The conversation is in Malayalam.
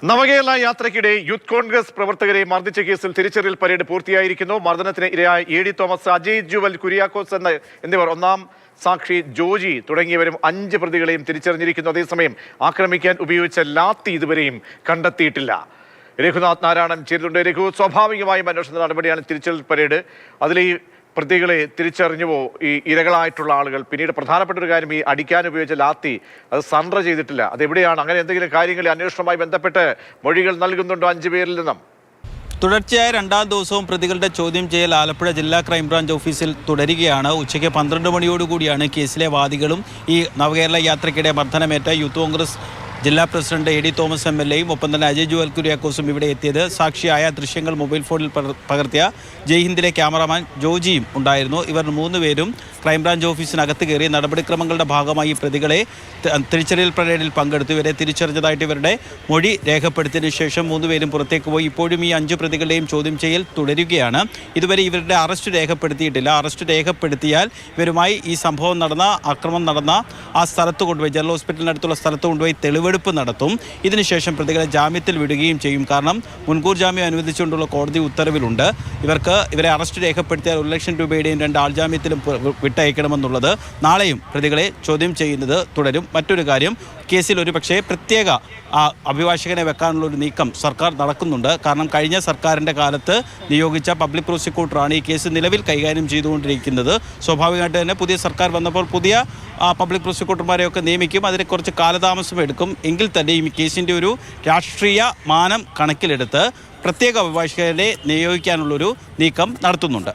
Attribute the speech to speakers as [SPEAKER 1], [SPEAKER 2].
[SPEAKER 1] നവകേരള യാത്രയ്ക്കിടെ യൂത്ത് കോൺഗ്രസ് പ്രവർത്തകരെ മർദ്ദിച്ച കേസിൽ തിരിച്ചറിയൽ പരേഡ് പൂർത്തിയായിരിക്കുന്നു. മർദ്ദനത്തിന് ഇരയായ എ.ഡി. തോമസ്, അജയ് ജുവൽ, കുര്യാക്കോസ് എന്നിവർ, ഒന്നാം സാക്ഷി ജോജി തുടങ്ങിയവരും 5 പ്രതികളെയും തിരിച്ചറിഞ്ഞിരിക്കുന്നു. അതേസമയം ആക്രമിക്കാൻ ഉപയോഗിച്ച ലാത്തി ഇതുവരെയും കണ്ടെത്തിയിട്ടില്ല. രഘുനാഥ് നാരായണൻ ചേരുന്നുണ്ട്. രഘു, സ്വാഭാവികമായും അന്വേഷണ നടപടിയാണ് തിരിച്ചറിയൽ പരേഡ്. അതിൽ ഈ പ്രതികളെ തിരിച്ചറിഞ്ഞുവോ ഈ ഇരകളായിട്ടുള്ള ആളുകൾ? പിന്നീട് പ്രധാനപ്പെട്ട ഒരു കാര്യം, ഈ അടിക്കാൻ ഉപയോഗിച്ച ലാത്തി അത് സറണ്ടർ ചെയ്തിട്ടില്ല. അതെവിടെയാണ്? അങ്ങനെ എന്തെങ്കിലും കാര്യങ്ങൾ അന്വേഷണവുമായി ബന്ധപ്പെട്ട് മൊഴികൾ നൽകുന്നുണ്ടോ 5 പേരിൽ നിന്നും?
[SPEAKER 2] തുടർച്ചയായ 2ാം ദിവസവും പ്രതികളുടെ ചോദ്യം ചെയ്യൽ ആലപ്പുഴ ജില്ലാ ക്രൈംബ്രാഞ്ച് ഓഫീസിൽ തുടരുകയാണ്. ഉച്ചയ്ക്ക് 12 മണിയോടുകൂടിയാണ് കേസിലെ വാദികളും ഈ നവകേരള യാത്രയ്ക്കിടെ മർദ്ദനമേറ്റ യൂത്ത് കോൺഗ്രസ് ജില്ലാ പ്രസിഡന്റ് എ.ഡി. തോമസ് എം.എൽ.എയും ഒപ്പം തന്നെ അജയ് ജുവൽ കുര്യാക്കോസും ഇവിടെ എത്തിയത്. സാക്ഷിയായ ദൃശ്യങ്ങൾ മൊബൈൽ ഫോണിൽ പകർത്തിയ ജയ്ഹിന്ദിലെ ക്യാമറാമാൻ ജോജിയും ഉണ്ടായിരുന്നു. ഇവർ 3 പേരും ക്രൈംബ്രാഞ്ച് ഓഫീസിനകത്ത് കയറി നടപടിക്രമങ്ങളുടെ ഭാഗമായി പ്രതികളെ തിരിച്ചറിയൽ പരേഡിൽ പങ്കെടുത്തു. ഇവരെ തിരിച്ചറിഞ്ഞതായിട്ട് ഇവരുടെ മൊഴി രേഖപ്പെടുത്തിയതിനു ശേഷം 3 പേരും പുറത്തേക്ക് പോയി. ഇപ്പോഴും ഈ 5 പ്രതികളുടെയും ചോദ്യം ചെയ്യൽ തുടരുകയാണ്. ഇതുവരെ ഇവരുടെ അറസ്റ്റ് രേഖപ്പെടുത്തിയിട്ടില്ല. അറസ്റ്റ് രേഖപ്പെടുത്തിയാൽ ഇവരുമായി ഈ സംഭവം നടന്ന, ആക്രമണം നടന്ന ആ സ്ഥലത്ത് കൊണ്ടുപോയി, ജനറൽ ഹോസ്പിറ്റലിനടുത്തുള്ള സ്ഥലത്ത് കൊണ്ടുപോയി തെളിവെടുപ്പ് നടത്തും. ഇതിനുശേഷം പ്രതികളെ ജാമ്യത്തിൽ വിടുകയും ചെയ്യും. കാരണം മുൻകൂർ ജാമ്യം അനുവദിച്ചുകൊണ്ടുള്ള കോടതി ഉത്തരവിലുണ്ട്. ഇവരെ അറസ്റ്റ് രേഖപ്പെടുത്തിയാൽ 1 ലക്ഷം രൂപയുടെയും 2 ആൾജാമ്യത്തിലും വിട്ടയക്കണമെന്നുള്ളത്. നാളെയും പ്രതികളെ ചോദ്യം ചെയ്യുന്നത് തുടരും. മറ്റൊരു കാര്യം, കേസിൽ ഒരു പക്ഷേ പ്രത്യേക അഭിഭാഷകനെ വെക്കാനുള്ള ഒരു നീക്കം സർക്കാർ നടക്കുന്നുണ്ട്. കാരണം കഴിഞ്ഞ സർക്കാരിൻ്റെ കാലത്ത് നിയോഗിച്ച പബ്ലിക് പ്രോസിക്യൂട്ടറാണ് ഈ കേസ് നിലവിൽ കൈകാര്യം ചെയ്തുകൊണ്ടിരിക്കുന്നത്. സ്വാഭാവികമായിട്ട് തന്നെ പുതിയ സർക്കാർ വന്നപ്പോൾ പുതിയ പബ്ലിക് പ്രോസിക്യൂട്ടർമാരെയൊക്കെ നിയമിക്കും. അതിന് കുറച്ച് കാലതാമസം എടുക്കും. എങ്കിൽ തന്നെ ഈ കേസിൻ്റെ ഒരു രാഷ്ട്രീയ മാനം കണക്കിലെടുത്ത് പ്രത്യേക അഭിഭാഷകരെ നിയോഗിക്കാനുള്ളൊരു നീക്കം നടത്തുന്നുണ്ട്.